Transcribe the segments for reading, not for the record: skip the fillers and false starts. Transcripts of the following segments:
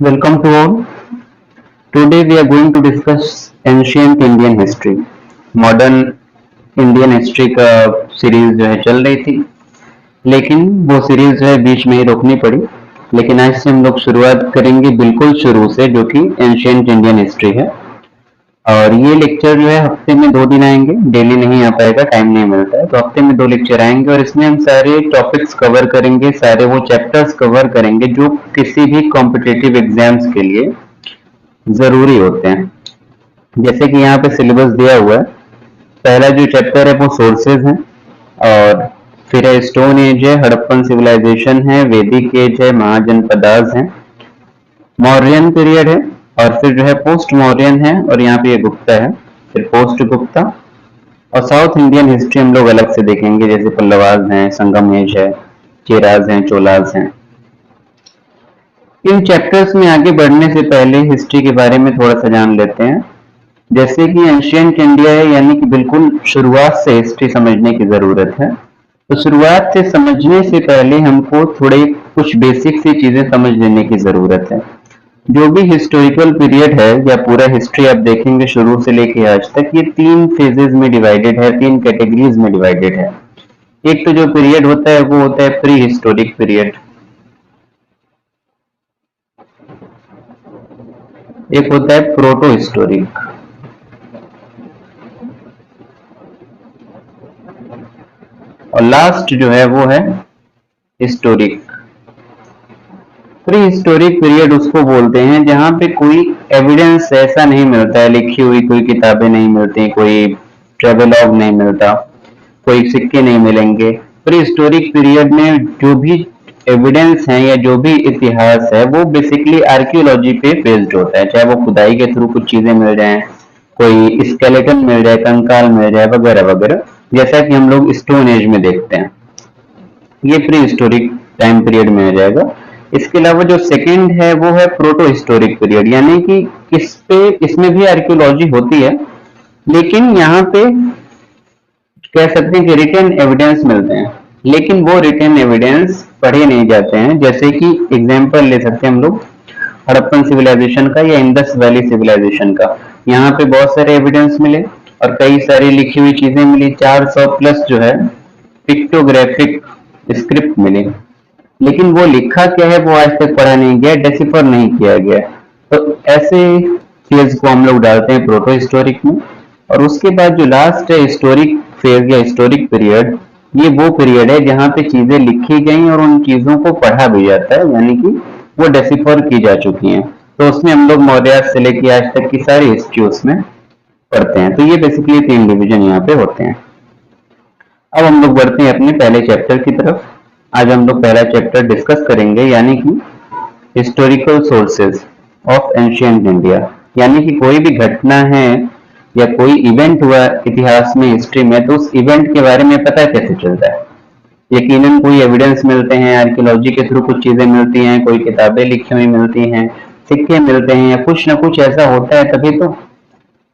Welcome to all. Today we are going to discuss ancient Indian history. Modern Indian history का series जो है चल रही थी, लेकिन वो सीरीज जो है बीच में ही रोकनी पड़ी। लेकिन आज से हम लोग शुरुआत करेंगे बिल्कुल शुरू से, जो कि एंशियंट इंडियन हिस्ट्री है। और ये लेक्चर जो है हफ्ते में 2 दिन आएंगे, डेली नहीं आ पाएगा, टाइम नहीं मिलता है, तो हफ्ते में 2 लेक्चर आएंगे और इसमें हम सारे टॉपिक्स कवर करेंगे, सारे वो चैप्टर्स कवर करेंगे जो किसी भी कॉम्पिटिटिव एग्जाम्स के लिए जरूरी होते हैं। जैसे कि यहाँ पे सिलेबस दिया हुआ है। पहला जो चैप्टर है वो सोर्सेज है, और फिर है स्टोन एज है, हड़प्पन सिविलाइजेशन है, वैदिक एज है, महाजनपदास है, मौर्यन पीरियड है, और फिर जो है पोस्ट मौर्यन है, और यहाँ पे ये गुप्ता है, फिर पोस्ट गुप्ता। और साउथ इंडियन हिस्ट्री हम लोग अलग से देखेंगे, जैसे पल्लवाज हैं, संगम एज है, चेराज हैं, चोलाज हैं। इन चैप्टर्स में आगे बढ़ने से पहले हिस्ट्री के बारे में थोड़ा सा जान लेते हैं। जैसे कि एंशियंट इंडिया है, यानी कि बिल्कुल शुरुआत से हिस्ट्री समझने की जरूरत है। तो शुरुआत से समझने से पहले हमको थोड़े कुछ बेसिक सी चीजें समझ लेने की जरूरत है। जो भी हिस्टोरिकल पीरियड है या पूरा हिस्ट्री आप देखेंगे शुरू से लेके आज तक, ये 3 फेजेस में डिवाइडेड है, 3 कैटेगरीज में डिवाइडेड है। एक तो जो पीरियड होता है वो होता है प्री हिस्टोरिक पीरियड, एक होता है प्रोटो हिस्टोरिक, और लास्ट जो है वो है हिस्टोरिक। प्री हिस्टोरिक पीरियड उसको बोलते हैं जहां पे कोई एविडेंस ऐसा नहीं मिलता है, लिखी हुई कोई किताबें नहीं मिलती, कोई ट्रेवलॉग नहीं मिलता, कोई सिक्के नहीं मिलेंगे। प्री हिस्टोरिक पीरियड में जो भी एविडेंस है या जो भी इतिहास है वो बेसिकली आर्कियोलॉजी पे बेस्ड होता है, चाहे वो खुदाई के थ्रू कुछ चीजें मिल जाएं, कोई स्केलेटन मिल जाए, कंकाल मिल जाए, वगैरह वगैरह, जैसा कि हम लोग स्टोन एज में देखते हैं। ये प्री हिस्टोरिक टाइम पीरियड में आ जाएगा। इसके अलावा जो सेकंड है वो है प्रोटो हिस्टोरिक पीरियड, यानी कि इसमें भी आर्कियोलॉजी होती है, लेकिन यहाँ पे कह सकते हैं कि रिटन एविडेंस मिलते हैं, लेकिन वो रिटन एविडेंस पढ़े नहीं जाते हैं। जैसे कि एग्जाम्पल ले सकते हैं हम लोग हड़प्पन सिविलाइजेशन का या इंडस वैली सिविलाइजेशन का। यहाँ पे बहुत सारे एविडेंस मिले और कई सारी लिखी हुई चीजें मिली, 400 प्लस जो है पिक्टोग्राफिक स्क्रिप्ट मिली, लेकिन वो लिखा क्या है वो आज तक पढ़ा नहीं गया, डेसिफर नहीं किया गया। तो ऐसे फेज को हम लोग डालते हैं प्रोटो हिस्टोरिक में। और उसके बाद जो लास्ट है हिस्टोरिक फेज या हिस्टोरिक पीरियड, ये वो पीरियड है जहाँ पे चीजें लिखी गई और उन चीजों को पढ़ा भी जाता है, यानी कि वो डेसिफर की जा चुकी हैं। तो उसमें हम लोग मौर्य से लेके आज तक की सारी हिस्ट्री उसमें पढ़ते हैं। तो ये बेसिकली 3 डिवीजन यहाँ पे होते हैं। अब हम लोग बढ़ते हैं अपने पहले चैप्टर की तरफ। आज हम लोग पहला चैप्टर डिस्कस करेंगे, यानी कि historical sources of ancient India. यानी कि कोई भी घटना है या कोई इवेंट हुआ इतिहास में, हिस्ट्री में, तो उस इवेंट के बारे में पता कैसे चलता है। यकीनन कोई एविडेंस मिलते हैं, आर्कियोलॉजी के थ्रू कुछ चीजें मिलती हैं, कोई किताबें लिखी हुई मिलती हैं, सिक्के मिलते हैं, या कुछ ना कुछ ऐसा होता है, तभी तो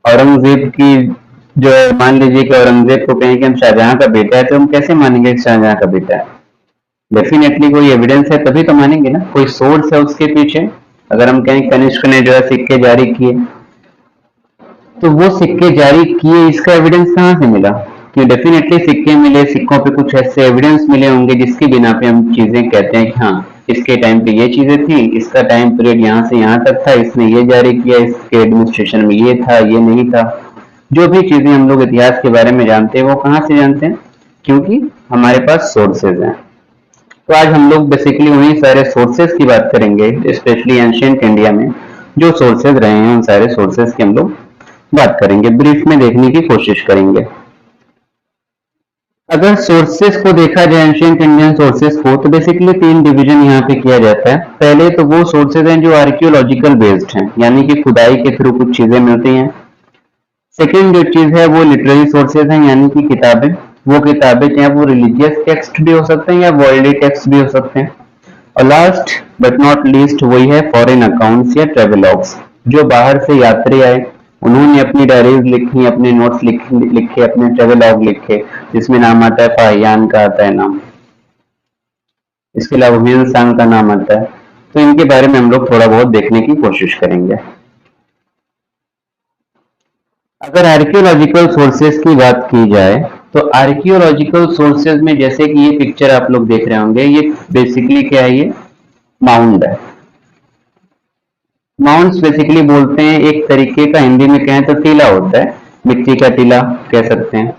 औरंगजेब की जो है, मान लीजिए कि औरंगजेब को कहें कि हम शाहजहां का बेटा है, तो हम कैसे मानेंगे कि शाहजहां का बेटा है। डेफिनेटली कोई एविडेंस है तभी तो मानेंगे ना, कोई सोर्स है उसके पीछे। अगर हम कहें कनिष्क ने जो है सिक्के जारी किए, तो वो सिक्के जारी किए, इसका एविडेंस कहाँ से मिला? कि डेफिनेटली सिक्के मिले, सिक्कों पे कुछ ऐसे एविडेंस मिले होंगे जिसकी बिना पे हम चीजें कहते हैं कि हाँ इसके टाइम पे ये चीजें थी, इसका टाइम पीरियड यहाँ से यहाँ तक था, इसने ये जारी किया, इसके एडमिनिस्ट्रेशन में ये था, ये नहीं था। जो भी चीजें हम लोग इतिहास के बारे में जानते हैं वो कहाँ से जानते हैं? क्योंकि हमारे पास सोर्सेज हैं। तो आज हम लोग बेसिकली उन्हीं सारे सोर्सेज की बात करेंगे, स्पेशली एंशियंट इंडिया में जो सोर्सेज रहे हैं उन सारे सोर्सेज की हम लोग बात करेंगे, ब्रीफ में देखने की कोशिश करेंगे। अगर सोर्सेस को देखा जाए एंशियंट इंडियन सोर्सेस को, तो बेसिकली 3 डिवीजन यहाँ पे किया जाता है। पहले तो वो सोर्सेज हैं जो आर्कियोलॉजिकल बेस्ड हैं, यानी कि खुदाई के थ्रू कुछ चीजें मिलती हैं। सेकेंड जो चीज है वो लिटरेरी सोर्सेज हैं, यानी कि किताबें। वो किताबें चाहे वो रिलीजियस टेक्स्ट भी हो सकते हैं या वर्ल्डली टेक्स्ट भी हो सकते हैं। और लास्ट बट नॉट लीस्ट वही है फॉरेन अकाउंट्स या ट्रेवलॉग्स, जो बाहर से यात्री आए, उन्होंने अपनी डायरीज लिखी, अपने नोट्स लिखे, अपने ट्रेवलॉग लिखे, जिसमें नाम आता है फाहियान का आता है नाम, इसके अलावा ह्यून सांग का नाम आता है। तो इनके बारे में हम लोग थोड़ा बहुत देखने की कोशिश करेंगे। अगर आर्कियोलॉजिकल सोर्सेज की बात की जाए तो आर्कियोलॉजिकल सोर्सेज में जैसे कि ये पिक्चर आप लोग देख रहे होंगे, ये बेसिकली क्या है, ये माउंड है। माउंड्स बेसिकली बोलते हैं एक तरीके का, हिंदी में कहें तो टीला होता है, मिट्टी का टीला कह सकते हैं।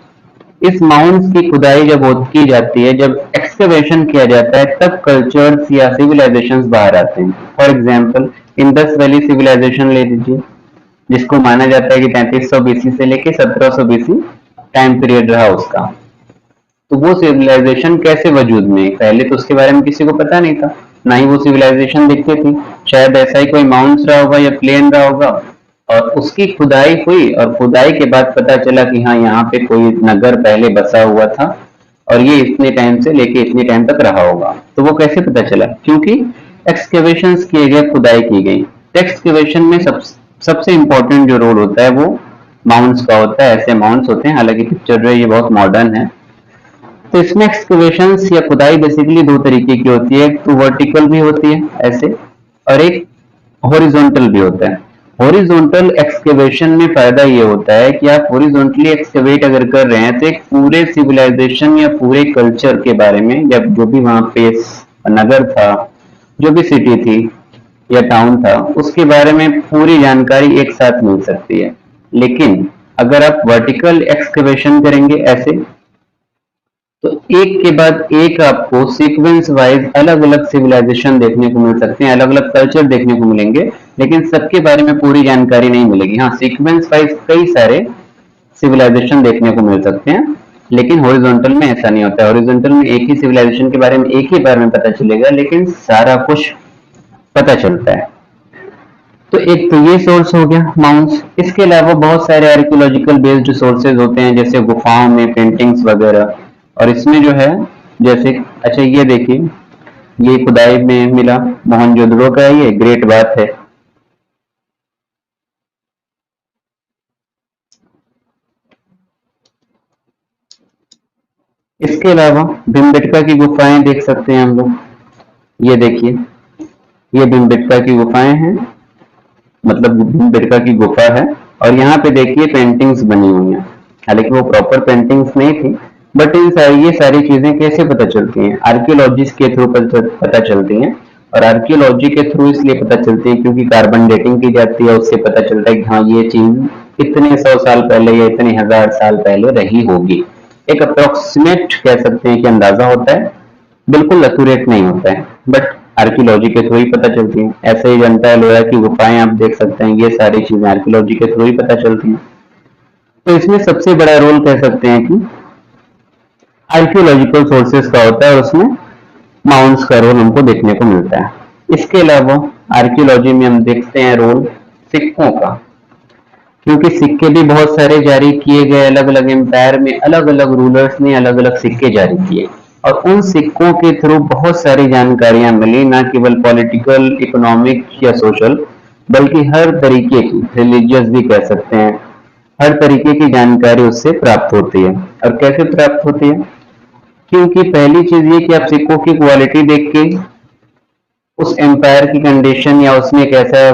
इस माउंट्स की खुदाई जब की जाती है, जब एक्सकवेशन किया जाता है, तब कल्चर्स या सिविलाइजेशंस बाहर आते हैं। For example Indus valley civilisation ले लीजिए, जिसको माना जाता है कि 3300 बीसी से लेके 1700 बीसी टाइम पीरियड रहा उसका। तो वो सिविलाइजेशन कैसे वजूद में आई? पहले तो उसके बारे में किसी को पता नहीं था, ना ही वो सिविलाइजेशन दिखती थी। शायद ऐसा ही कोई माउंट्स रहा होगा या प्लेन रहा होगा, और उसकी खुदाई हुई और खुदाई के बाद पता चला कि हाँ, यहाँ पे कोई नगर पहले बसा हुआ था और ये इतने टाइम से लेके इतने टाइम तक रहा होगा। तो वो कैसे पता चला? क्योंकि एक्सकेवेशंस किए गए, खुदाई की गई। एक्सकेवेशन में सबसे इम्पोर्टेंट जो रोल होता है वो माउंट्स का होता है। ऐसे माउंट्स होते हैं, हालांकि पिक्चर जो है ये बहुत मॉडर्न है। तो इसमें एक्सकवेशंस या खुदाई बेसिकली दो तरीके की होती है, एक तो वर्टिकल भी होती है ऐसे, और एक हॉरिजॉन्टल भी होता है। हॉरिजॉन्टल एक्सकेवेशन में फायदा ये होता है कि आप हॉरिजॉन्टली एक्सकेवेट अगर कर रहे हैं तो एक पूरे सिविलाइजेशन या पूरे कल्चर के बारे में, या जो भी वहां पे नगर था, जो भी सिटी थी या टाउन था, उसके बारे में पूरी जानकारी एक साथ मिल सकती है। लेकिन अगर आप वर्टिकल एक्सकेवेशन करेंगे ऐसे, तो एक के बाद एक आपको सीक्वेंस वाइज अलग अलग सिविलाइजेशन देखने को मिल सकते हैं, अलग अलग कल्चर देखने को मिलेंगे, लेकिन सबके बारे में पूरी जानकारी नहीं मिलेगी। हाँ, सीक्वेंस वाइज कई सारे सिविलाइजेशन देखने को मिल सकते हैं, लेकिन हॉरिजॉन्टल में ऐसा नहीं होता है। हॉरिजॉन्टल में एक ही सिविलाइजेशन के बारे में एक ही बार में पता चलेगा, लेकिन सारा कुछ पता चलता है। तो एक तो ये सोर्स हो गया माउंट्स। इसके अलावा बहुत सारे आर्कियोलॉजिकल बेस्ड सोर्सेज होते हैं, जैसे गुफाओं में पेंटिंग्स वगैरह। और इसमें जो है, जैसे अच्छा ये देखिए, ये खुदाई में मिला मोहनजोदड़ो का, ये ग्रेट बात है। इसके अलावा भीमबेटका की गुफाएं देख सकते हैं हम लोग। ये देखिए, ये भीमबेटका की गुफाएं हैं, मतलब भीमबेटका की गुफा है। और यहाँ पे देखिए पेंटिंग्स बनी हुई हैं, हालांकि वो प्रॉपर पेंटिंग्स नहीं थी, बट ये सारी चीजें कैसे पता चलती हैं? आर्कियोलॉजिस्ट के थ्रू पता चलती हैं। और आर्कियोलॉजी के थ्रू इसलिए पता चलती है क्योंकि कार्बन डेटिंग की जाती है, उससे पता चलता है कि हाँ, ये चीज इतने 100 साल पहले या इतने 1000 साल पहले रही होगी। एक अप्रोक्सीमेट कह सकते हैं कि अंदाजा होता है, बिल्कुल एक्यूरेट नहीं होता है, बट आर्कियोलॉजी के थ्रू ही पता चलती है। ऐसे ही जनता लोया की गुफाएं आप देख सकते हैं, ये सारी चीजें आर्कियोलॉजी के थ्रू ही पता चलती हैं। तो इसमें सबसे बड़ा रोल कह सकते हैं कि आर्कियोलॉजिकल सोर्सेज का होता है, और उसमें माउंट्स का रोल हमको देखने को मिलता है। इसके अलावा आर्कियोलॉजी में हम देखते हैं रोल सिक्कों का, क्योंकि सिक्के भी बहुत सारे जारी किए गए। अलग अलग एम्पायर में अलग अलग रूलर्स ने अलग अलग सिक्के जारी किए, और उन सिक्कों के थ्रू बहुत सारी जानकारियां मिली, ना केवल पॉलिटिकल, इकोनॉमिक या सोशल, बल्कि हर तरीके की, रिलीजियस भी कह सकते हैं, हर तरीके की जानकारी उससे प्राप्त होती है। और कैसे प्राप्त होती है? क्योंकि पहली चीज ये कि आप सिक्कों की क्वालिटी देख के उस एम्पायर की कंडीशन या उसमें कैसा,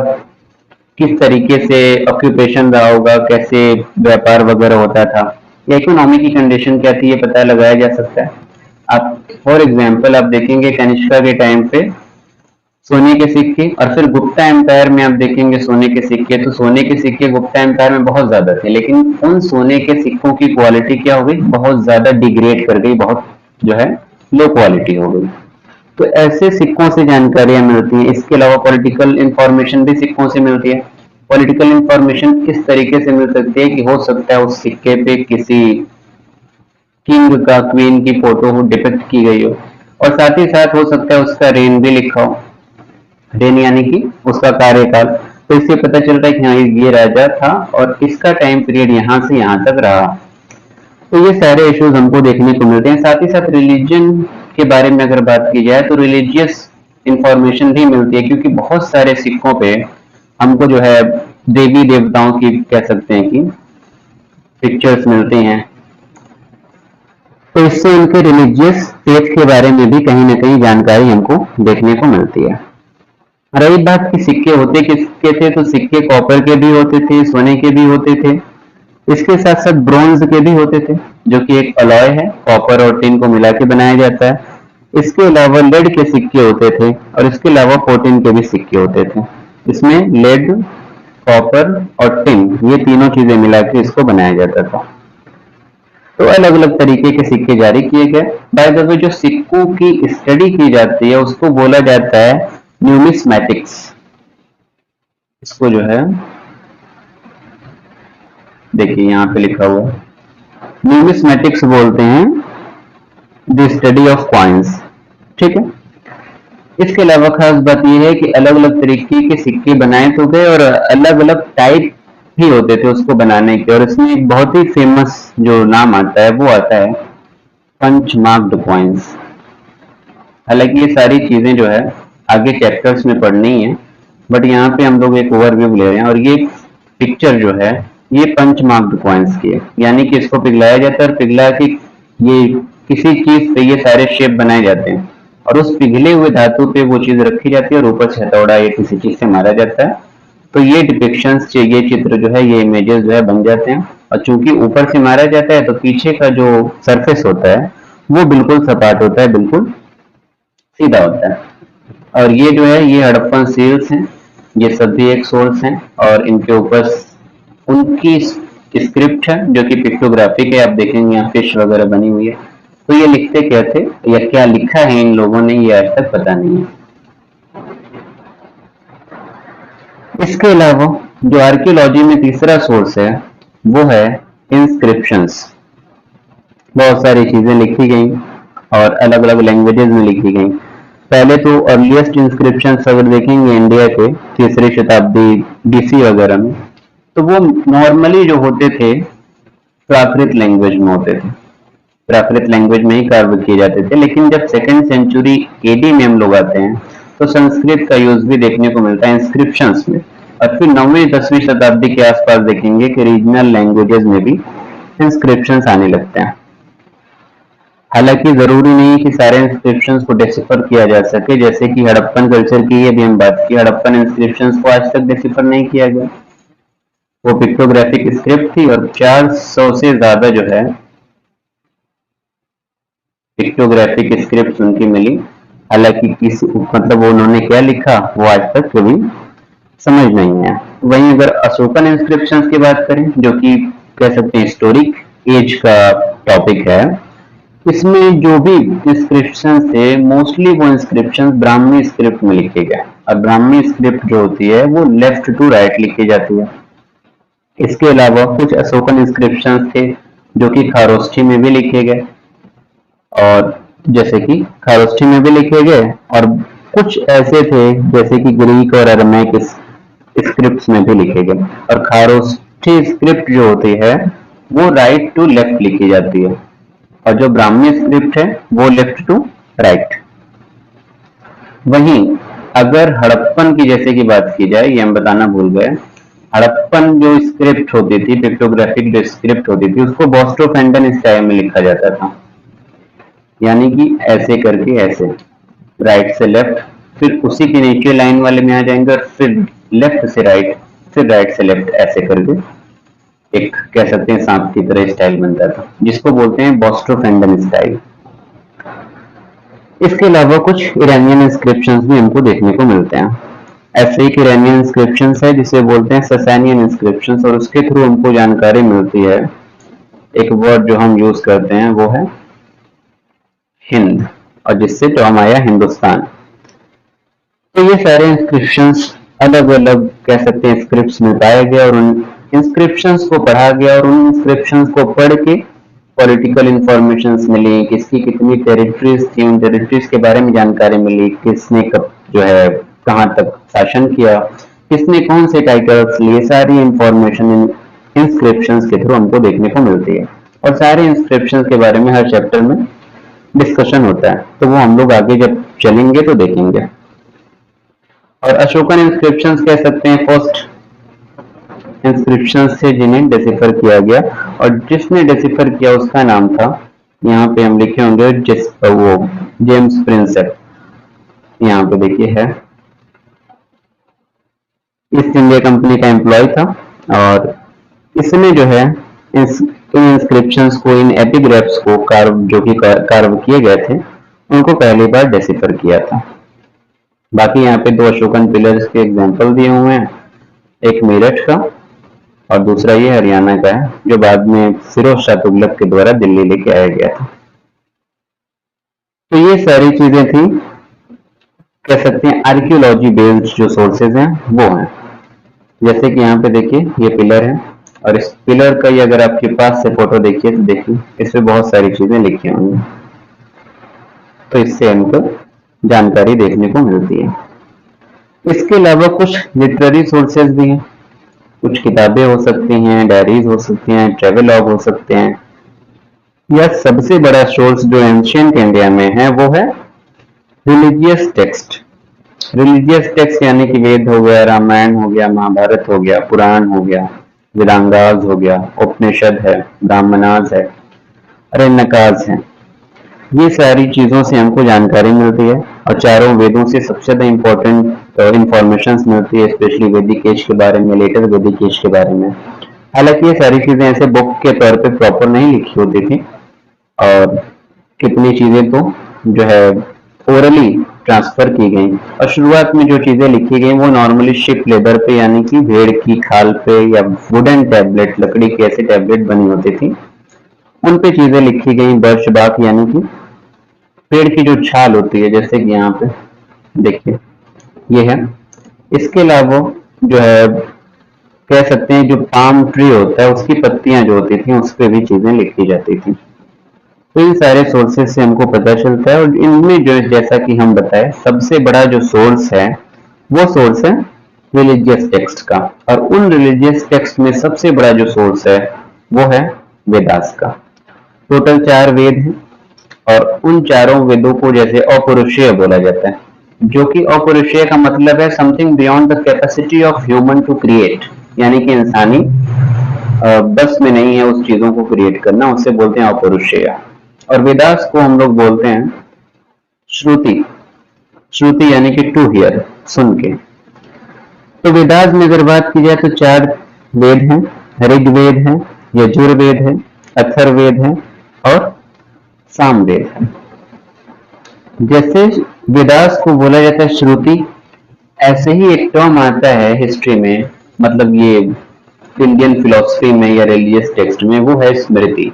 किस तरीके से ऑक्यूपेशन रहा होगा, कैसे व्यापार वगैरह होता था, या इकोनॉमी की कंडीशन क्या थी, ये पता लगाया जा सकता है। आप फॉर एग्जांपल आप देखेंगे कनिष्का के टाइम पे सोने के सिक्के, और फिर गुप्ता एम्पायर में आप देखेंगे सोने के सिक्के। तो सोने के सिक्के गुप्ता एम्पायर में बहुत ज्यादा थे, लेकिन उन सोने के सिक्कों की क्वालिटी क्या हो गई? बहुत ज्यादा डिग्रेड कर गई, बहुत जो है लो क्वालिटी हो गई। तो ऐसे सिक्कों से जानकारियां मिलती हैं। इसके अलावा पॉलिटिकल इंफॉर्मेशन भी सिक्कों से मिलती है। पॉलिटिकल इंफॉर्मेशन किस तरीके से मिल सकती है कि हो सकता है उस सिक्के पे किसी किंग का, क्वीन की फोटो हो डिपिक्ट की गई हो, और साथ ही साथ हो सकता है उसका रेन भी लिखा हो, रेन यानी कि उसका कार्यकाल। तो इससे पता चलता है कि हाँ, ये राजा था और इसका टाइम पीरियड यहाँ से यहाँ तक रहा। तो ये सारे इश्यूज हमको देखने को मिलते हैं। साथ ही साथ रिलीजन के बारे में अगर बात की जाए तो रिलीजियस इंफॉर्मेशन भी मिलती है, क्योंकि बहुत सारे सिक्कों पे हमको जो है देवी देवताओं की कह सकते हैं कि पिक्चर्स मिलती हैं। तो इससे उनके रिलीजियस फेथ के बारे में भी कहीं ना कहीं जानकारी हमको देखने को मिलती है। रही बात कि सिक्के होते किसके थे, तो सिक्के कॉपर के भी होते थे, सोने के भी होते थे, इसके साथ साथ ब्रॉन्ज के भी होते थे, जो कि एक अलॉय है, कॉपर और टिन को मिला के बनाया जाता है। इसके अलावा लेड के सिक्के होते थे और इसके अलावा प्रोटीन के भी सिक्के होते थे। इसमें लेड, कॉपर और टिन, ये तीनों चीजें मिला के इसको बनाया जाता था। तो अलग अलग तरीके के सिक्के जारी किए गए। बाय द वे, जो सिक्कों की स्टडी की जाती है उसको बोला जाता है न्यूमिस्मैटिक्स। इसको जो है देखिए यहाँ पे लिखा हुआ है, न्यूमिस्मैटिक्स बोलते हैं द स्टडी ऑफ कॉइन्स। ठीक है। इसके अलावा खास बात यह है कि अलग अलग तरीके के सिक्के बनाए तो गए और अलग अलग टाइप भी होते थे उसको बनाने के, और इसमें एक बहुत ही फेमस जो नाम आता है वो आता है पंच मार्क्ड कॉइन्स। हालांकि ये सारी चीजें जो है आगे चैप्टर्स में पढ़नी है, बट यहाँ पे हम लोग एक ओवरव्यू ले रहे हैं। और ये पिक्चर जो है ये पंच मार्क्ड कॉइन्स की है, यानी कि इसको पिघलाया जाता है और पिघला के ये किसी चीज पे ये सारे शेप बनाए जाते हैं और उस पिघले हुए धातु पे वो चीज रखी जाती है और ऊपर से हथौड़ा या किसी चीज से मारा जाता है। तो ये डिपिक्शंस, ये चित्र जो है, ये इमेजेस जो है बन जाते हैं। और चूंकि ऊपर से मारा जाता है तो पीछे का जो सरफेस होता है वो बिल्कुल सपाट होता है, बिल्कुल सीधा होता है। और ये जो है ये हड़प्पन सील्स हैं, ये सभी एक सोर्स हैं और इनके ऊपर उनकी स्क्रिप्ट है जो कि पिक्टोग्राफिक है। आप देखेंगे यहाँ फिश वगैरह बनी हुई है। तो ये लिखते क्या थे या क्या लिखा है इन लोगों ने, ये आज तक पता नहीं है। इसके अलावा जो आर्कियोलॉजी में तीसरा सोर्स है वो है इंस्क्रिप्शंस। बहुत सारी चीजें लिखी गई और अलग अलग लैंग्वेजेस में लिखी गई। पहले तो अर्लीस्ट इंस्क्रिप्शन अगर देखेंगे इंडिया के 3री शताब्दी BC वगैरह में, तो वो नॉर्मली जो होते थे प्राकृत लैंग्वेज में होते थे, प्राकृत लैंग्वेज में ही कार्य किए जाते थे। लेकिन जब 2nd सेंचुरी AD में हम लोग आते हैं तो संस्कृत का यूज भी देखने को मिलता है इंस्क्रिप्शंस में। और फिर 9वीं 10वीं शताब्दी के आसपास देखेंगे कि रीजनल लैंग्वेजेस में भी इंस्क्रिप्शंस आने लगते हैं। हालांकि जरूरी नहीं कि सारे इंस्क्रिप्शंस को डिसिफर किया जा सके, जैसे कि हड़प्पन कल्चर की अभी हम बात की, हड़प्पन इंस्क्रिप्शंस को आज तक डिसिफर नहीं किया गया। वो पिक्टोग्राफिक स्क्रिप्ट थी और 400 से ज्यादा जो है पिक्टोग्राफिक स्क्रिप्ट उनकी मिली। हालांकि किसी मतलब उन्होंने क्या लिखा वो आज तक कभी समझ नहीं है। वहीं अगर अशोकन इंस्क्रिप्शंस की बात करें, जो कि कह सकते हैं हिस्टोरिक एज का टॉपिक है, इसमें जो भी इंस्क्रिप्शन थे मोस्टली वो इंस्क्रिप्शन ब्राह्मी स्क्रिप्ट में लिखे गए। और ब्राह्मी स्क्रिप्ट जो होती है वो लेफ्ट टू राइट लिखी जाती है। इसके अलावा कुछ अशोकन इंस्क्रिप्शन थे जो कि खारोष्ठी में भी लिखे गए, और जैसे कि खारोष्ठी में भी लिखे गए, और कुछ ऐसे थे जैसे कि ग्रीक और अरमैक स्क्रिप्ट्स में भी लिखे गए। और खारोष्ठी स्क्रिप्ट जो होती है वो राइट टू लेफ्ट लिखी जाती है और जो ब्राह्मी स्क्रिप्ट है वो लेफ्ट टू राइट। वहीं अगर हड़प्पन की जैसे की बात की जाए, ये हम बताना भूल गए, हड़प्पन जो स्क्रिप्ट होती थी, पिक्टोग्राफिक जो स्क्रिप्ट होती थी, उसको बोस्टोफेंडन स्टाइल में लिखा जाता था। यानी कि ऐसे करके ऐसे, राइट से लेफ्ट, फिर उसी के नीचे लाइन वाले में आ जाएंगे और फिर लेफ्ट से राइट, फिर राइट से लेफ्ट, ऐसे करके एक कह सकते हैं सांप की तरह स्टाइल बनता था, जिसको बोलते हैं बोस्टोफेंडन स्टाइल। इसके अलावा कुछ ईरानियन इंस्क्रिप्शंस भी हमको देखने को मिलते हैं। ऐसे एक ईरानियन इंस्क्रिप्शंस है जिसे बोलते हैं ससानियन इंस्क्रिप्शंस, और उसके थ्रू हमको जानकारी मिलती है। एक वर्ड जो हम यूज करते हैं वो है हिंद, और जिससे टर्म आया हिंदुस्तान। तो ये सारे इंस्क्रिप्शंस अलग अलग कह सकते हैं स्क्रिप्ट्स में पाए गए और उन इंस्क्रिप्शंस को पढ़ा गया और उन इंस्क्रिप्शंस को पढ़ के पॉलिटिकल इंफॉर्मेशन मिली, किसकी कितनी टेरिटरीज थी, उन टेरिटरीज के बारे में जानकारी मिली, किसने कब जो है कहाँ तक शासन किया, किसने कौन से टाइटल्स लिए, सारी इंफॉर्मेशन इंस्क्रिप्शंस के थ्रू हमको देखने को मिलती है। और सारे इंस्क्रिप्शंस के बारे में हर चैप्टर में डिस्कशन होता है, तो वो हम लोग आगे जब चलेंगे तो देखेंगे। और अशोकन इंस्क्रिप्शंस कह सकते हैं फर्स्ट इंस्क्रिप्शन से जिन्हें डिसिफर किया गया, और जिसने डिसिफर किया उसका नाम था, यहाँ पे हम लिखे होंगे वो जेम्स प्रिंसेप, यहाँ पे देखिए है ईस्ट इंडिया कंपनी का एम्प्लॉय था और इसने जो है इन इंस्क्रिप्शंस को, इन एपिग्राफ्स को कार्व किए गए थे, उनको पहली बार डेसिफर किया था। बाकी यहाँ पे दो अशोकन पिलर्स के एग्जांपल दिए हुए हैं, एक मेरठ का और दूसरा ये हरियाणा का है, जो बाद में फिरोज शाह तुगलक के द्वारा दिल्ली लेके आया गया था। तो ये सारी चीजें थी, कह सकते हैं आर्कियोलॉजी बेस्ड जो सोर्सेज हैं वो हैं। जैसे कि यहाँ पे देखिए ये पिलर है और इस पिलर का ही अगर आपके पास से फोटो देखिए तो देखिए इसमें बहुत सारी चीजें लिखी हुई हैं, तो इससे हमको जानकारी देखने को मिलती है। इसके अलावा कुछ लिटरेरी सोर्सेज भी हैं, कुछ किताबें हो सकती हैं, डायरीज हो सकती हैं, ट्रेवलॉग हो सकते हैं, या सबसे बड़ा सोर्स जो एंशिएंट इंडिया में है वो है रिलीजियस टेक्स्ट। रिलीजियस टेक्स्ट यानी कि वेद हो गया, रामायण हो गया, महाभारत हो गया, पुराण हो गया, वेदांगास हो गया, उपनिषद है, ब्राह्मणास है, अरण्यकास है। ये सारी चीजों से हमको जानकारी मिलती है और चारों वेदों से सबसे ज्यादा इंपॉर्टेंट इंफॉर्मेशन मिलती है, स्पेशली वैदिक एज के बारे में, लेटर वैदिक एज के बारे में। हालांकि ये सारी चीजें ऐसे बुक के तौर पे प्रॉपर नहीं लिखी होती थी और कितनी चीजें तो जो है ओरली ट्रांसफर की गई, और शुरुआत में जो चीजें लिखी गई वो नॉर्मली शिप लेदर पे यानी कि भेड़ की खाल पे या वुडन टैबलेट, लकड़ी की ऐसी टैबलेट बनी होती थी, उन पे चीजें लिखी गई। बर्शबाक यानी कि पेड़ की जो छाल होती है, जैसे कि यहाँ पे देखिए ये है। इसके अलावा जो है कह सकते हैं जो पाम ट्री होता है उसकी पत्तियां जो होती थी उस पर भी चीजें लिखी जाती थी। तो इन सारे सोर्सेज से हमको पता चलता है और इनमें जो जैसा कि हम बताए सबसे बड़ा जो सोर्स है वो सोर्स है रिलीजियस टेक्स्ट का, और उन रिलीजियस टेक्स्ट में सबसे बड़ा जो सोर्स है वो है वेदास का। टोटल 4 वेद हैं और उन चारों वेदों को जैसे अपौरुषेय बोला जाता है, जो कि अपौरुषेय का मतलब है something beyond the capacity of human to create, यानी कि इंसानी बस में नहीं है उस चीजों को क्रिएट करना, उससे बोलते हैं अपौरुषेय। और वेदास को हम लोग बोलते हैं श्रुति। श्रुति यानी कि टू हियर, सुन के। तो वेदास में अगर बात की जाए तो 4 वेद हैं, ऋग्वेद है, यजुर्वेद है, अथर्ववेद है और सामवेद है। जैसे वेदास को बोला जाता है श्रुति, ऐसे ही एक टर्म आता है हिस्ट्री में, मतलब ये इंडियन फिलोसफी में या रिलीजियस टेक्स्ट में, वो है स्मृति।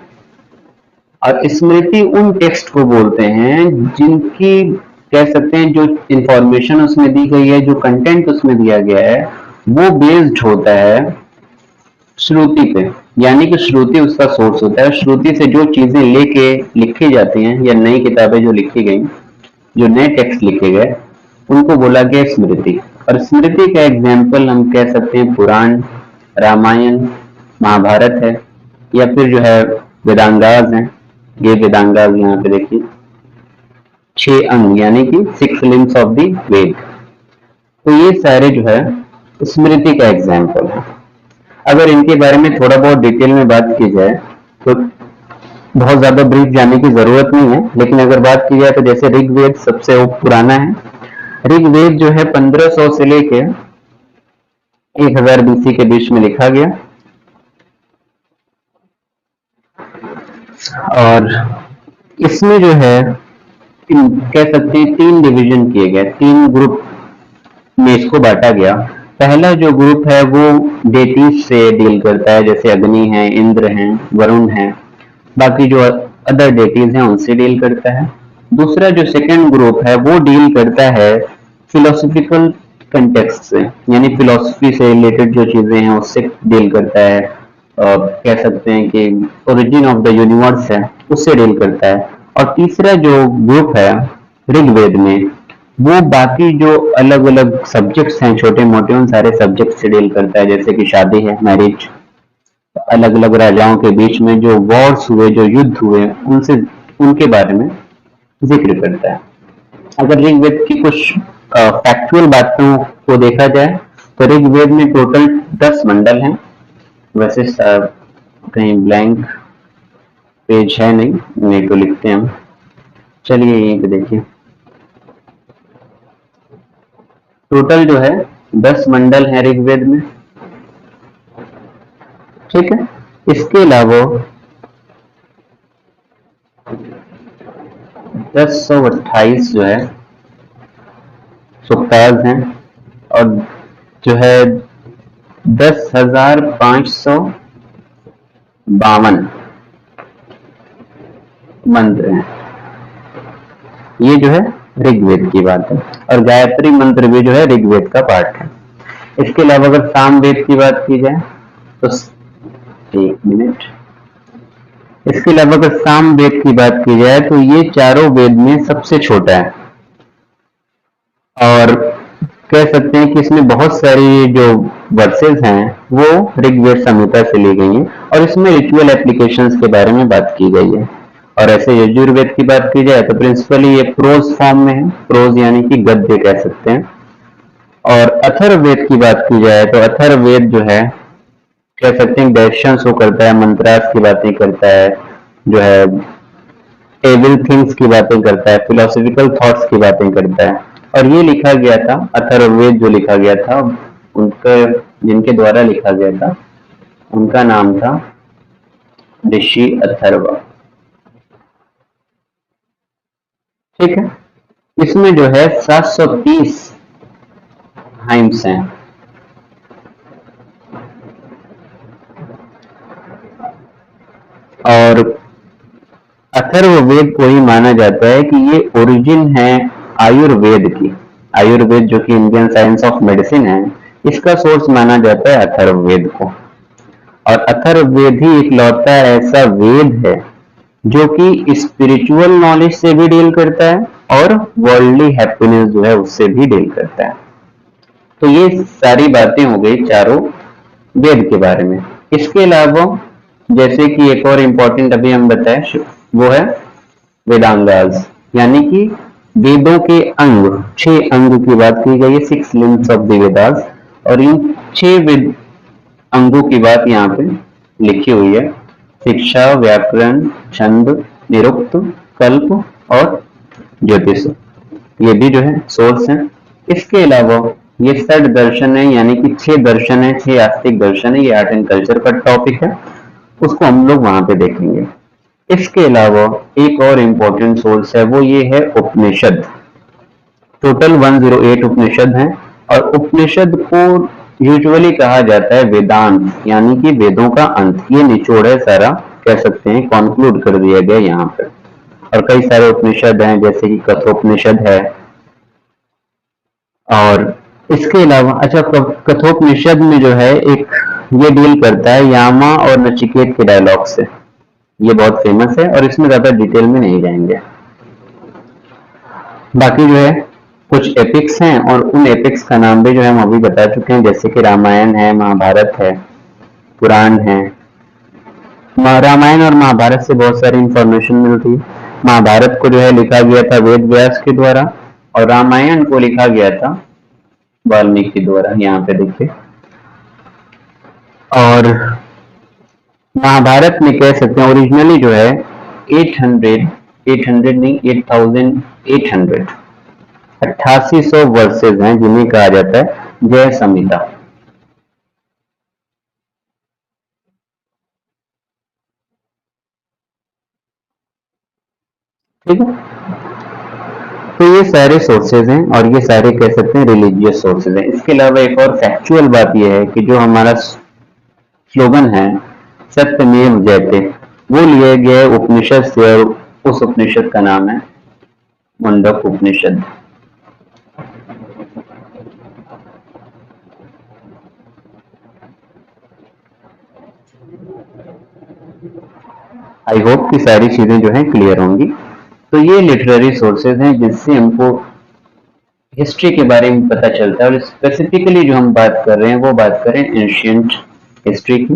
और स्मृति उन टेक्स्ट को बोलते हैं जिनकी कह सकते हैं जो इंफॉर्मेशन उसमें दी गई है, जो कंटेंट उसमें दिया गया है वो बेस्ड होता है श्रुति पे, यानी कि श्रुति उसका सोर्स होता है। श्रुति से जो चीजें लेके लिखी जाती हैं या नई किताबें जो लिखी गई, जो नए टेक्स्ट लिखे गए, उनको बोला गया स्मृति। और स्मृति का एग्जाम्पल हम कह सकते हैं पुराण, रामायण, महाभारत है, या फिर जो है वेदांगास है। ये वेदांगास यहाँ पे देखिए 6 अंग यानी कि 6 लिम्स ऑफ द वेद। तो ये सारे जो है स्मृति का एग्जाम्पल है। अगर इनके बारे में थोड़ा बहुत डिटेल में बात की जाए तो बहुत ज्यादा ब्रीफ जाने की जरूरत नहीं है, लेकिन अगर बात की जाए तो जैसे ऋग्वेद सबसे पुराना है। ऋग्वेद जो है 1500 से लेके 1000 बीसी के बीच में लिखा गया, और इसमें जो है कह सकते हैं 3 डिवीजन किए गए, 3 ग्रुप में इसको बांटा गया। पहला जो ग्रुप है वो डेटीज से डील करता है, जैसे अग्नि है, इंद्र है, वरुण है, बाकी जो अदर डेटीज हैं उनसे डील करता है। दूसरा जो सेकंड ग्रुप है वो डील करता है फिलोसफिकल कंटेक्स्ट से, यानी फिलोसफी से रिलेटेड जो चीजें हैं उससे डील करता है, और कह सकते हैं कि ओरिजिन ऑफ द यूनिवर्स है उससे डील करता है। और तीसरा जो ग्रुप है ऋग्वेद में, वो बाकी जो अलग अलग सब्जेक्ट्स हैं छोटे मोटे, उन सारे सब्जेक्ट से डील करता है, जैसे कि शादी है, मैरिज, अलग अलग राजाओं के बीच में जो वॉर्स हुए, जो युद्ध हुए, उनसे उनके बारे में जिक्र करता है। अगर ऋग्वेद की कुछ फैक्चुअल बातों को देखा जाए तो ऋग्वेद में टोटल 10 मंडल हैं। वैसे कहीं ब्लैंक पेज है नहीं तो लिखते हैं हम। चलिए यहीं पे देखिए, टोटल जो है 10 मंडल हैं ऋग्वेद में, ठीक है। इसके अलावा 1028 जो है सुक्ताज हैं, और जो है 10,552 मंत्र हैं। ये जो है ऋग्वेद की बात है, और गायत्री मंत्र भी जो है ऋग्वेद का पार्ट है। इसके अलावा अगर सामवेद की बात की जाए तो एक मिनट, इसके अलावा अगर सामवेद की बात की जाए तो ये चारों वेद में सबसे छोटा है, और कह सकते हैं कि इसमें बहुत सारी जो वर्सेस हैं वो ऋग्वेद संहिता से ली गई हैं, और इसमें रिचुअल एप्लीकेशंस के बारे में बात की गई है। और ऐसे यजुर्वेद की बात की जाए तो प्रिंसिपली ये प्रोज फॉर्म में है, प्रोज यानी कि गद्य कह सकते हैं। और अथर्ववेद की बात की जाए तो अथर्ववेद जो है कह सकते हैं डायरेक्शन शो करता है, मंत्रास की बातें करता है, जो है एविल थिंग्स की बातें करता है, फिलोसॉफिकल थॉट्स की बातें करता है। और ये लिखा गया था, अथर्ववेद जो लिखा गया था, उनके जिनके द्वारा लिखा गया था उनका नाम था ऋषि अथर्व, ठीक है। इसमें जो है 730 हाइम्स हैं, और अथर्ववेद को ही माना जाता है कि ये ओरिजिन है आयुर्वेद की। आयुर्वेद जो कि इंडियन साइंस ऑफ मेडिसिन है, इसका सोर्स माना जाता है अथर्ववेद को। और अथर्ववेद ही इकलौता ऐसा वेद है जो कि स्पिरिचुअल नॉलेज से भी डील करता है और वर्ल्डली हैप्पीनेस जो है उससे भी डील करता है। तो ये सारी बातें हो गई चारों वेद के बारे में। इसके अलावा जैसे कि एक और इम्पोर्टेंट अभी हम बताएं वो है वेदांगास, यानी कि वेदों के अंग, 6 अंग की बात की गई है, 6 लिम्स ऑफ द वेदास। और इन 6 वेद अंगों की बात यहाँ पे लिखी हुई है, शिक्षा, व्याकरण, छंद, निरुक्त, कल्प और ज्योतिष। ये भी जो है सोर्स है। इसके अलावा ये 6 दर्शन है, यानी कि 6 दर्शन है, 6 आस्तिक दर्शन है। ये आर्ट एंड कल्चर का टॉपिक है, उसको हम लोग वहां पे देखेंगे। इसके अलावा एक और इम्पोर्टेंट सोर्स है, वो ये है उपनिषद। टोटल 108 उपनिषद हैं, और उपनिषद को यूजुअली कहा जाता है वेदांत, यानी कि वेदों का अंत। ये निचोड़ है सारा, कह सकते हैं कॉन्क्लूड कर दिया गया यहाँ पे। और कई सारे उपनिषद हैं, जैसे कि कठोपनिषद है। और इसके अलावा अच्छा, कठोपनिषद में जो है एक ये डील करता है यामा और नचिकेत के डायलॉग से। ये बहुत फेमस है, और इसमें ज्यादा डिटेल में नहीं जाएंगे। बाकी जो है कुछ एपिक्स हैं, और उन एपिक्स का नाम भी जो है हम अभी बता चुके हैं, जैसे कि रामायण है, महाभारत है, पुराण है। रामायण और महाभारत से बहुत सारी इंफॉर्मेशन मिलती है। महाभारत को जो है लिखा गया था वेद व्यास के द्वारा, और रामायण को लिखा गया था वाल्मीकि द्वारा, यहाँ पे देखिए। और महाभारत में कह सकते हैं ओरिजिनली जो है 800 नहीं, 8800 8800 वर्सेज हैं, जिन्हें कहा जाता है जय संहिता। ठीक है, तो ये सारे सोर्सेज हैं, और ये सारे कह सकते हैं रिलीजियस सोर्सेज हैं। इसके अलावा एक और फैक्चुअल बात यह है कि जो हमारा स्लोगन है सत्यमेव जयते, वो लिए गए उपनिषद से, और उस उपनिषद का नाम है मुंडक उपनिषद। आई होप कि सारी चीजें जो है क्लियर होंगी। तो ये लिटरेरी सोर्सेज हैं जिससे हमको हिस्ट्री के बारे में पता चलता है, और स्पेसिफिकली जो हम बात कर रहे हैं वो बात करें एंशियंट हिस्ट्री की।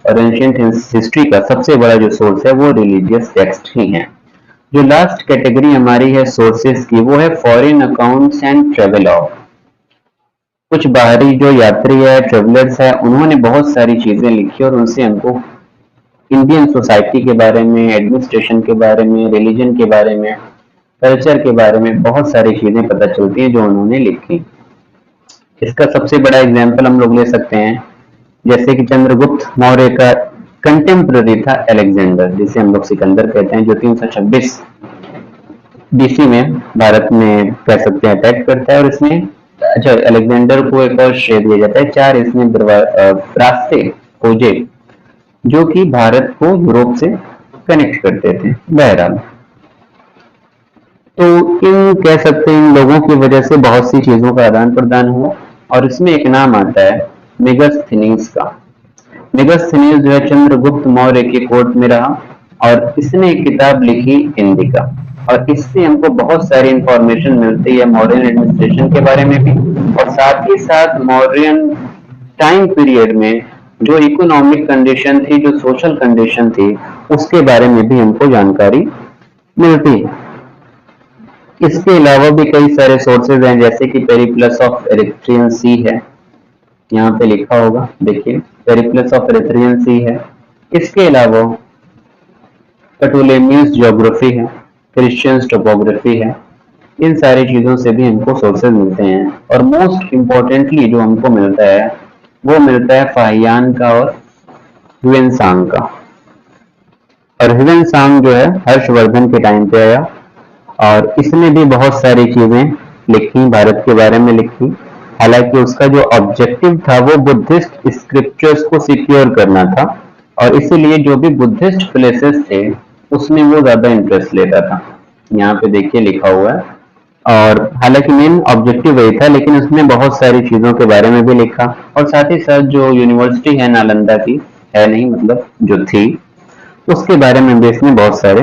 और एंशियंट हिस्ट्री का सबसे बड़ा जो सोर्स है वो रिलीजियस टेक्स्ट ही है। जो लास्ट कैटेगरी हमारी है सोर्सेज की, वो है foreign accounts and travel of. कुछ बाहरी जो यात्री है, ट्रेवलर्स है, उन्होंने बहुत सारी चीजें लिखी, और उनसे हमको इंडियन सोसाइटी के बारे में, एडमिनिस्ट्रेशन के बारे में, रिलीजन के बारे में, कल्चर के बारे में बहुत सारी चीजें पता चलती हैं जो उन्होंने लिखी। इसका सबसे बड़ा एग्जाम्पल हम लोग ले सकते हैं, जैसे कि चंद्रगुप्त मौर्य का कंटेम्पररी था अलेक्जेंडर, जिसे हम लोग सिकंदर कहते हैं, जो 326 बीसी में भारत में कह सकते हैं अटैक करता है। और इसमें अच्छा, अलेक्जेंडर को एक और श्रेय दिया जाता है, 4 इसने रास्ते खोजे जो कि भारत को यूरोप से कनेक्ट करते थे। बहरहाल, तो इन कह सकते हैं इन लोगों की वजह से बहुत सी चीजों का आदान प्रदान हुआ। और इसमें एक नाम आता है मेगास्थनीज का। मेगास्थनीज जो है चंद्रगुप्त मौर्य के कोर्ट में रहा और इसने एक किताब लिखी इंडिका, और इससे हमको बहुत सारी इंफॉर्मेशन मिलती है मौर्यन एडमिनिस्ट्रेशन के बारे में भी, और साथ ही साथ मौर्यन टाइम पीरियड में जो इकोनॉमिक कंडीशन थी, जो सोशल कंडीशन थी, उसके बारे में भी हमको जानकारी मिलती है। इसके अलावा भी कई सारे सोर्सेज हैं, जैसे कि पेरिप्लस ऑफ एरिथ्रियन सी है, यहाँ पे लिखा होगा, देखिए पेरिप्लस ऑफ एरिथ्रियन सी है। इसके अलावा टोलेमियस ज्योग्राफी है, क्रिश्चियंस टोपोग्राफी है। इन सारी चीजों से भी हमको सोर्सेज मिलते हैं। और मोस्ट इम्पोर्टेंटली जो हमको मिलता है वो मिलता है फाहियान का और ह्यूएनसांग का। और ह्यूएनसांग जो है हर्षवर्धन के टाइम पे आया और इसने भी बहुत सारी चीजें लिखी, भारत के बारे में लिखी। हालांकि उसका जो ऑब्जेक्टिव था वो बुद्धिस्ट स्क्रिप्चर्स को सिक्योर करना था, और इसीलिए जो भी बुद्धिस्ट प्लेसेस थे उसमें वो ज्यादा इंटरेस्ट लेता था। यहाँ पे देखिए लिखा हुआ है। और हालांकि मेन ऑब्जेक्टिव वही था, लेकिन उसने बहुत सारी चीजों के बारे में भी लिखा। और साथ ही साथ जो यूनिवर्सिटी है नालंदा की, है नहीं मतलब जो थी, उसके बारे में भी इसने बहुत सारे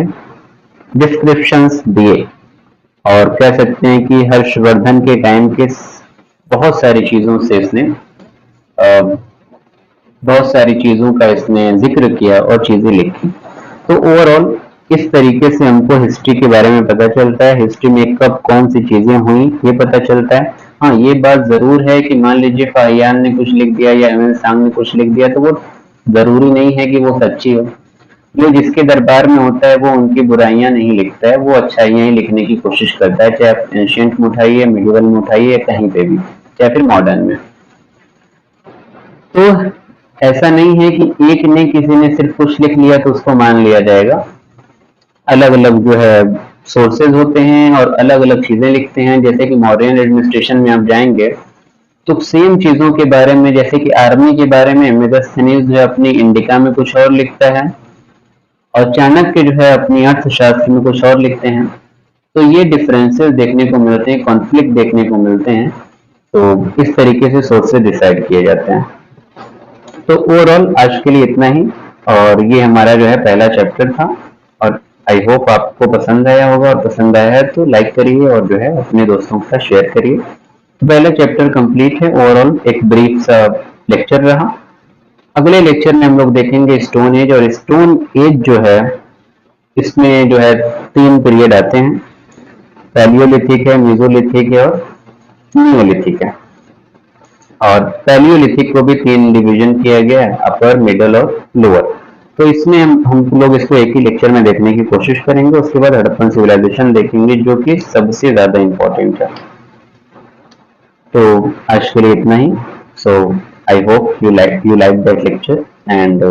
डिस्क्रिप्शंस दिए। और कह सकते हैं कि हर्षवर्धन के टाइम के बहुत सारी चीजों से इसने बहुत सारी चीजों का इसने जिक्र किया और चीजें लिखी। तो ओवरऑल इस तरीके से हमको हिस्ट्री के बारे में पता चलता है, हिस्ट्री में कब कौन सी चीजें हुई ये पता चलता है। हाँ, ये बात जरूर है कि मान लीजिए फाहियान ने कुछ लिख दिया या ह्यूएनसांग ने कुछ लिख दिया तो वो जरूरी नहीं है कि वो सच्ची हो। जो जिसके दरबार में होता है वो उनकी बुराइयां नहीं लिखता है, वो अच्छाइयां ही लिखने की कोशिश करता है, चाहे आप एंशियंट में उठाइए, मिडिवल में उठाइए, कहीं पे भी, चाहे फिर मॉडर्न में। तो ऐसा नहीं है कि एक ने किसी ने सिर्फ कुछ लिख लिया तो उसको मान लिया जाएगा। अलग अलग जो है सोर्सेज होते हैं और अलग अलग चीजें लिखते हैं। जैसे कि मॉडर्न एडमिनिस्ट्रेशन में आप जाएंगे तो सेम चीजों के बारे में, जैसे कि आर्मी के बारे में मेगास्थनीज जो है अपनी इंडिका में कुछ और लिखता है, और चाणक्य जो है अपनी अर्थशास्त्र में कुछ और लिखते हैं। तो ये डिफरेंसेस देखने को मिलते हैं, कॉन्फ्लिक्ट देखने को मिलते हैं। तो इस तरीके से सोर्सेज डिसाइड किए जाते हैं। तो ओवरऑल आज के लिए इतना ही, और ये हमारा जो है पहला चैप्टर था। और आई होप आपको पसंद आया होगा, और पसंद आया है तो लाइक करिए और जो है अपने दोस्तों के साथ शेयर करिए। तो पहला चैप्टर कंप्लीट है, ओवरऑल एक ब्रीफ सा लेक्चर रहा। अगले लेक्चर में हम लोग देखेंगे स्टोन एज। और स्टोन एज जो है इसमें जो है 3 पीरियड आते हैं, पैलियोलिथिक है, मेसोलिथिक है और नियोलिथिक है। और पैलियोलिथिक को भी 3 डिवीजन किया गया है, अपर, मिडल और लोअर। तो इसमें हम लोग इसको एक ही लेक्चर में देखने की कोशिश करेंगे। उसके बाद हड़प्पन सिविलाइजेशन देखेंगे जो कि सबसे ज्यादा इंपॉर्टेंट है। तो आज के लिए इतना ही। So I hope you like that lecture, and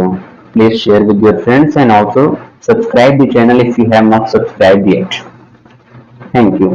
please share with your friends and also subscribe the channel if you have not subscribed yet. Thank you.